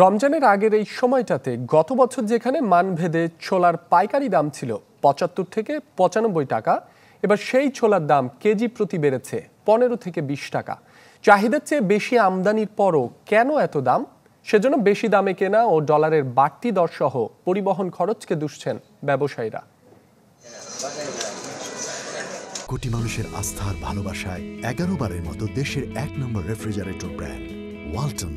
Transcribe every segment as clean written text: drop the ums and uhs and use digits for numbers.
রমজানের আগের এই সময়টাতে গত বছর যেখানে মানভেদে ছোলার পাইকারি দাম ছিল ৭৫ থেকে ৯৫ টাকা, এবার সেই ছোলার দাম কেজি প্রতি বেড়েছে ১৫ থেকে ২০ টাকা। চাহিদার চেয়ে বেশি আমদানির পরও কেন এত দাম? সেজন্য বেশি দামে কেনা ও ডলারের বাড়তি দর সহ পরিবহন খরচকে দুষছেন ব্যবসায়ীরা। কোটি মানুষের আস্থার ভালোবাসায় ১১ বারের মতো দেশের ১ নম্বর রেফ্রিজারেটর ব্র্যান্ড ওয়ালটন।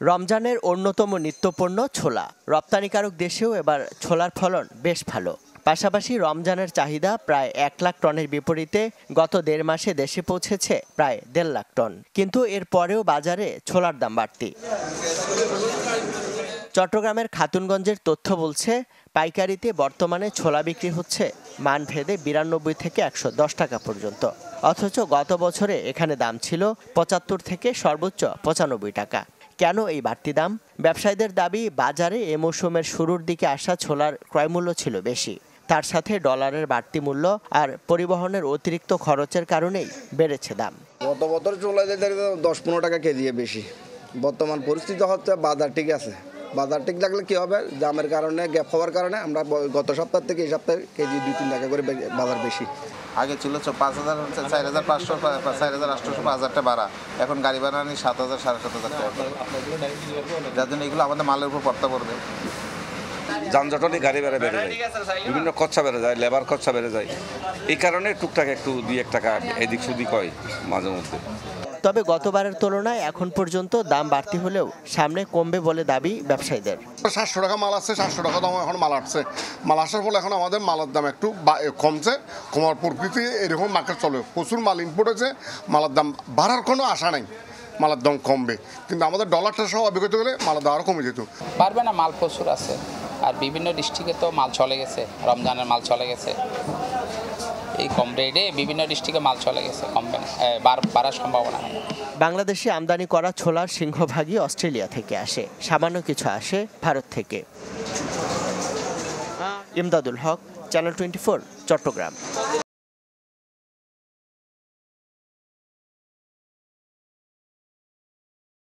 রমজানের অন্যতম নিত্যপণ্য ছোলা। রপ্তানিকারক দেশেও এবার ছোলার ফলন বেশ ভালো। পাশাপাশি রমজানের চাহিদা প্রায় ১ লাখ টনের বিপরীতে গত ১.৫ মাসে দেশে পৌঁছেছে প্রায় ১.৫ লাখ টন। কিন্তু এর পরেও বাজারে ছোলার দাম বাড়তি। চট্টগ্রামের খাতুনগঞ্জের তথ্য বলছে, পাইকারিতে বর্তমানে ছোলা বিক্রি হচ্ছে মানভেদে ৯২ থেকে ১১০ টাকা পর্যন্ত। অথচ গত বছরে এখানে দাম ছিল ৭৫ থেকে সর্বোচ্চ ৯৫ টাকা। কেন এই বাড়তি দাম? ব্যবসায়ীদের দাবি, বাজারে এ মৌসুমের শুরুর দিকে আসা ছোলার ক্রয়মূল্য ছিল বেশি। তার সাথে ডলারের বাড়তি মূল্য আর পরিবহনের অতিরিক্ত খরচের কারণেই বেড়েছে দাম। গত বছর ছোলা ১০-১৫ টাকা কেজি বেশি। বর্তমান পরিস্থিতি হচ্ছে বাজার ঠিক আছে। বাজার ঠিক থাকলে কী হবে, দামের কারণে গ্যাপ হওয়ার কারণে আমরা গত সপ্তাহ থেকে এই সপ্তাহে কেজি ২-৩ টাকা করে বাজার বেশি। আগে ছিল ৫,০০০, ৪,৫০০, ৪,৮০০, ৫,০০০টা ভাড়া। এখন গাড়ি ভাড়া নিয়ে ৭,০০০, ৭,৫০০ টাকা, যার জন্য এগুলো আমাদের মালের উপর প্রভাব পড়বে। যানজট নিয়ে গাড়ি ভাড়া বেড়ে যায়, বিভিন্ন খরচা বেড়ে যায়, লেবার খরচা বেড়ে যায়। এই কারণে টুকটাক একটু ২-১ টাকা এদিক সেদিক হয় মাঝে মধ্যে। তবে গতবারের তুলনায় এখন পর্যন্ত দাম বাড়তি হলেও সামনে কমবে বলে দাবি ব্যবসায়ীদের। ৭০০ টাকা মাল আসছে, ৭০০ টাকা দাম এখন মাল আসছে। মাল আসার ফলে এখন আমাদের মালের দাম একটু কমছে। কমার প্রকৃতি এরকম মার্কেট চলে। প্রচুর মাল ইম্পোর্ট হয়েছে, মালের দাম বাড়ার কোনো আশা নেই, মালের দাম কমবে। কিন্তু আমাদের ডলারটা সহ অভিজ্ঞতা গেলে মালের দাম আরও কমে যেত। পারবে না, মাল প্রচুর আছে। আর বিভিন্ন ডিস্ট্রিক্টে তো মাল চলে গেছে, রমজানের মাল চলে গেছে। এই কম রেটে বিভিন্ন ডিস্ট্রিক্টে মাল চলে গেছে, কমবে না, বাড়ার সম্ভাবনা নেই। বাংলাদেশে আমদানি করা ছোলার সিংহভাগই অস্ট্রেলিয়া থেকে আসে, সামান্য কিছু আসে ভারত থেকে। ইমদাদুল হক, চ্যানেল 24, চট্টগ্রাম।